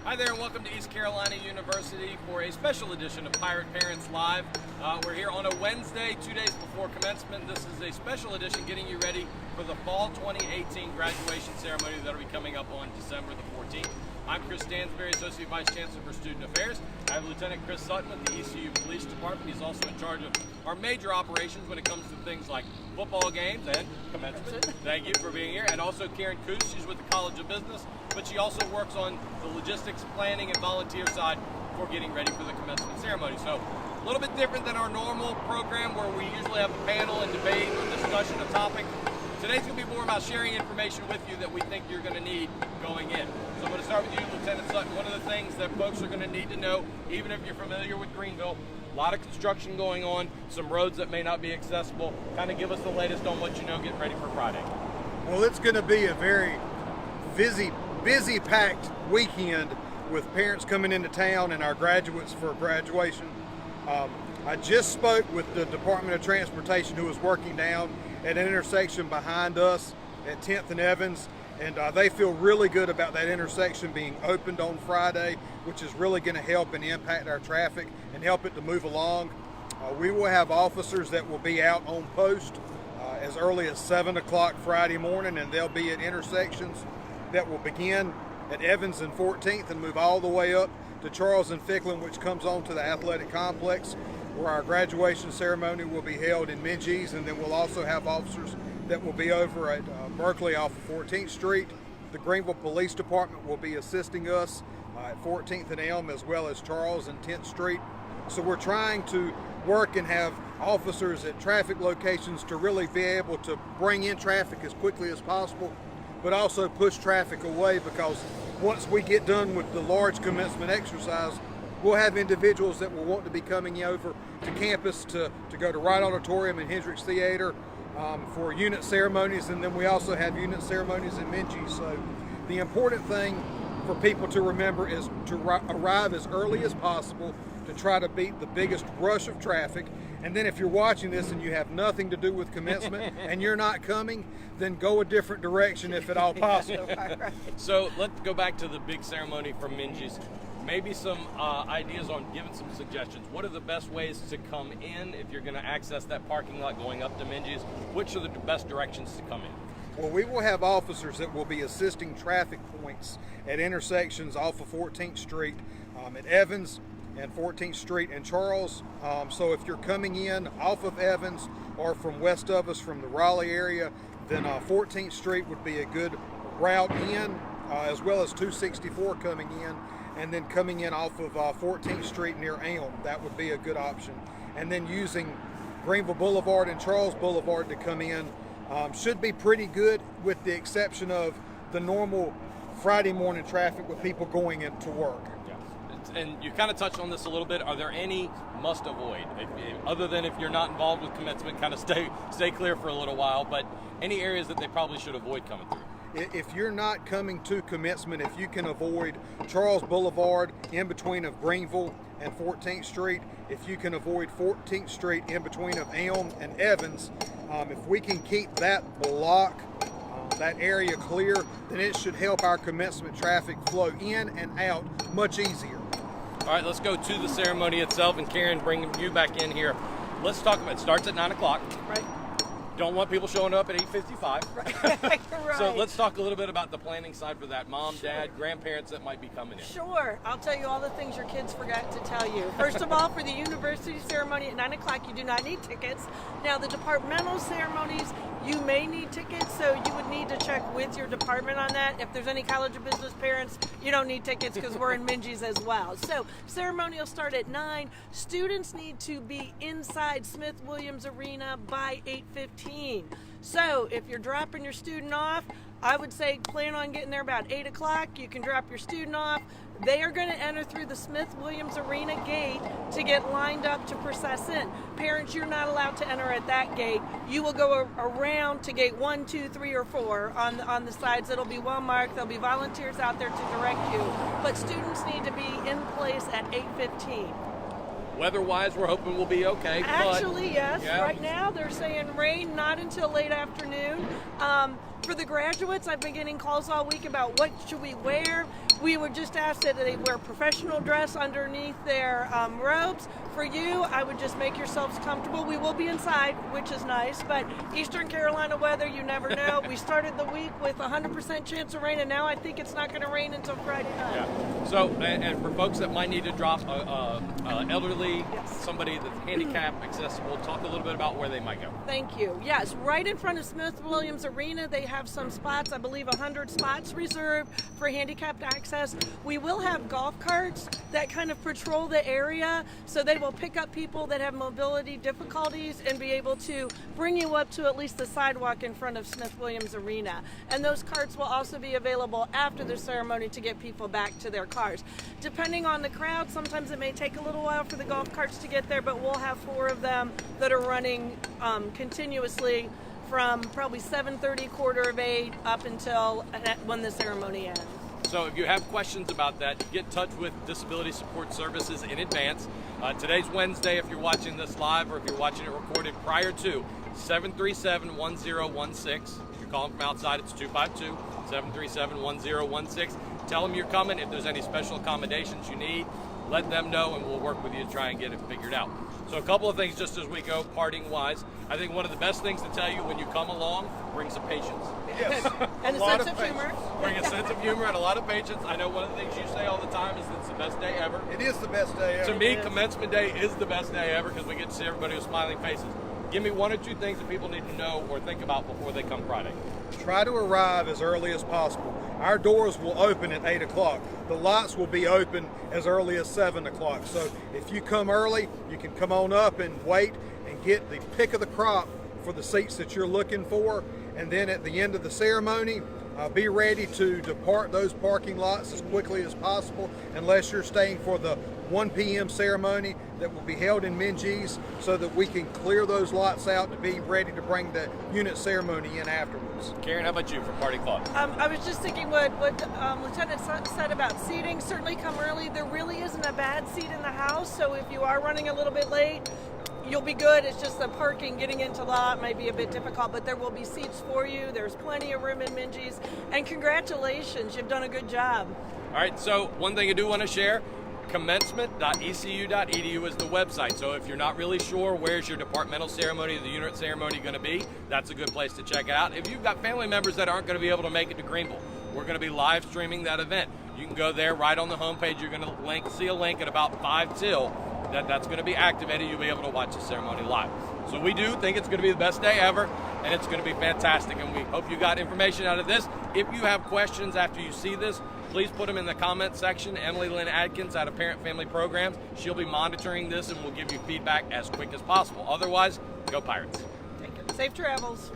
Hi there and welcome to East Carolina University for a special edition of Pirate Parents Live. We're here on a Wednesday, 2 days before commencement. This is a special edition getting you ready for the Fall 2018 graduation ceremony that will be coming up on December the 14th. I'm Chris Stansberry, Associate Vice Chancellor for Student Affairs. I have Lieutenant Chris Sutton with the ECU Police Department. He's also in charge of our major operations when it comes to things like football games and commencement. Thank you for being here. And also Karen Coos, she's with the College of Business, but she also works on the logistics, planning, and volunteer side for getting ready for the commencement ceremony. So a little bit different than our normal program where we usually have a panel and debate or discussion of topic. Today's going to be more about sharing information with you that we think you're going to need going in. So I'm going to start with you, Lieutenant Sutton. One of the things that folks are going to need to know, even if you're familiar with Greenville, a lot of construction going on, some roads that may not be accessible. Kind of give us the latest on what you know getting ready for Friday. Well, it's going to be a very busy packed weekend with parents coming into town and our graduates for graduation. I just spoke with the Department of Transportation, who is working down at an intersection behind us at 10th and Evans, and they feel really good about that intersection being opened on Friday, which is really going to help and impact our traffic and help it to move along. We will have officers that will be out on post as early as 7 o'clock Friday morning, and they'll be at intersections that will begin at Evans and 14th and move all the way up to Charles and Ficklin, which comes on to the athletic complex, where our graduation ceremony will be held in Minges. And then we'll also have officers that will be over at Berkeley off of 14th Street. The Greenville Police Department will be assisting us at 14th and Elm, as well as Charles and 10th Street. So we're trying to work and have officers at traffic locations to really be able to bring in traffic as quickly as possible, but also push traffic away, because once we get done with the large commencement exercise, we'll have individuals that will want to be coming over to campus to go to Wright Auditorium and Hendricks Theater for unit ceremonies, and then we also have unit ceremonies in Minges. So the important thing for people to remember is to arrive as early as possible to try to beat the biggest rush of traffic. And then if you're watching this and you have nothing to do with commencement and you're not coming, then go a different direction if at all possible. So let's go back to the big ceremony from Minges. Maybe some ideas on giving some suggestions. What are the best ways to come in if you're going to access that parking lot going up to Minges? Which are the best directions to come in? Well, we will have officers that will be assisting traffic points at intersections off of 14th Street, at Evans and 14th Street and Charles. So if you're coming in off of Evans or from west of us from the Raleigh area, then 14th Street would be a good route in, as well as 264 coming in, and then coming in off of 14th Street near Elm. That would be a good option. And then using Greenville Boulevard and Charles Boulevard to come in should be pretty good, with the exception of the normal Friday morning traffic with people going into work. And you kind of touched on this a little bit. Are there any must avoid, other than if you're not involved with commencement, kind of stay clear for a little while, but any areas that they probably should avoid coming through? If you're not coming to commencement, if you can avoid Charles Boulevard in between of Greenville and 14th Street, if you can avoid 14th Street in between of Elm and Evans, if we can keep that block, that area clear, then it should help our commencement traffic flow in and out much easier. All right, let's go to the ceremony itself, and Karen, bring you back in here. Let's talk about it. Starts at 9 o'clock. Right. Don't want people showing up at 8:55. Right. So let's talk a little bit about the planning side for that. Mom, Dad, grandparents that might be coming in. Sure. I'll tell you all the things your kids forgot to tell you. First of all, for the university ceremony at 9 o'clock, you do not need tickets. Now, the departmental ceremonies, you may need tickets, so you would need to check with your department on that. If there's any College of Business parents, you don't need tickets because we're in Minges as well. So ceremony will start at 9. Students need to be inside Smith-Williams Arena by 8:15. So if you're dropping your student off, I would say plan on getting there about 8 o'clock. You can drop your student off. They are going to enter through the Smith-Williams Arena gate to get lined up to process in. Parents, you're not allowed to enter at that gate. You will go around to gate 1, 2, 3, or 4 on the sides. It'll be well marked. There'll be volunteers out there to direct you. But students need to be in place at 8:15. Weather-wise, we're hoping we'll be okay. Actually, yes. Yeah. Right now, they're saying rain not until late afternoon. For the graduates, I've been getting calls all week about what should we wear. We would just ask that they wear professional dress underneath their robes. For you, I would just make yourselves comfortable. We will be inside, which is nice, but Eastern Carolina weather, you never know. We started the week with 100% chance of rain, and now I think it's not going to rain until Friday night. Yeah. So, and for folks that might need to drop elderly, Yes. somebody that's handicapped accessible, talk a little bit about where they might go. Thank you. Yes, right in front of Smith-Williams Arena, they have some spots, I believe 100 spots reserved for handicapped access. We will have golf carts that kind of patrol the area, so they will pick up people that have mobility difficulties and be able to bring you up to at least the sidewalk in front of Smith-Williams Arena. And those carts will also be available after the ceremony to get people back to their cars. Depending on the crowd, sometimes it may take a little while for the golf carts to get there, but we'll have 4 of them that are running continuously from probably 7:30, 7:45 up until when the ceremony ends. So if you have questions about that, get in touch with Disability Support Services in advance. Today's Wednesday if you're watching this live, or if you're watching it recorded prior to 737-1016. If you're calling from outside, it's 252-737-1016. Tell them you're coming. If there's any special accommodations you need, let them know, and we'll work with you to try and get it figured out. So a couple of things just as we go, parting wise. I think one of the best things to tell you when you come along, bring some patience. Yes. And a lot sense of of humor. Bring a sense of humor and a lot of patience. I know one of the things you say all the time is that it's the best day ever. It is the best day ever. To me, Commencement Day is the best day ever because we get to see everybody with smiling faces. Give me 1 or 2 things that people need to know or think about before they come Friday. Try to arrive as early as possible. Our doors will open at 8 o'clock. The lots will be open as early as 7 o'clock. So if you come early, you can come on up and wait and get the pick of the crop for the seats that you're looking for. And then at the end of the ceremony, be ready to depart those parking lots as quickly as possible, unless you're staying for the 1 p.m. ceremony that will be held in Minges, so that we can clear those lots out to be ready to bring the unit ceremony in afterwards. Karen, how about you for Party Club? I was just thinking what Lieutenant said about seating. Certainly come early. There really isn't a bad seat in the house, so if you are running a little bit late, you'll be good. It's just the parking, getting into lot might be a bit difficult, but there will be seats for you. There's plenty of room in Minges. And congratulations, you've done a good job. All right, so one thing I do want to share, commencement.ecu.edu is the website. So if you're not really sure where's your departmental ceremony or the unit ceremony going to be, that's a good place to check it out. If you've got family members that aren't going to be able to make it to Greenville, we're going to be live streaming that event. You can go there right on the homepage. You're going to see a link at about 5 till. That's going to be activated. You'll be able to watch the ceremony live. So we do think it's going to be the best day ever, and it's going to be fantastic, and we hope you got information out of this. If you have questions after you see this, please put them in the comment section. Emily Lynn Adkins out of Parent Family Programs, she'll be monitoring this and will give you feedback as quick as possible. Otherwise, go Pirates. Take it. Safe travels.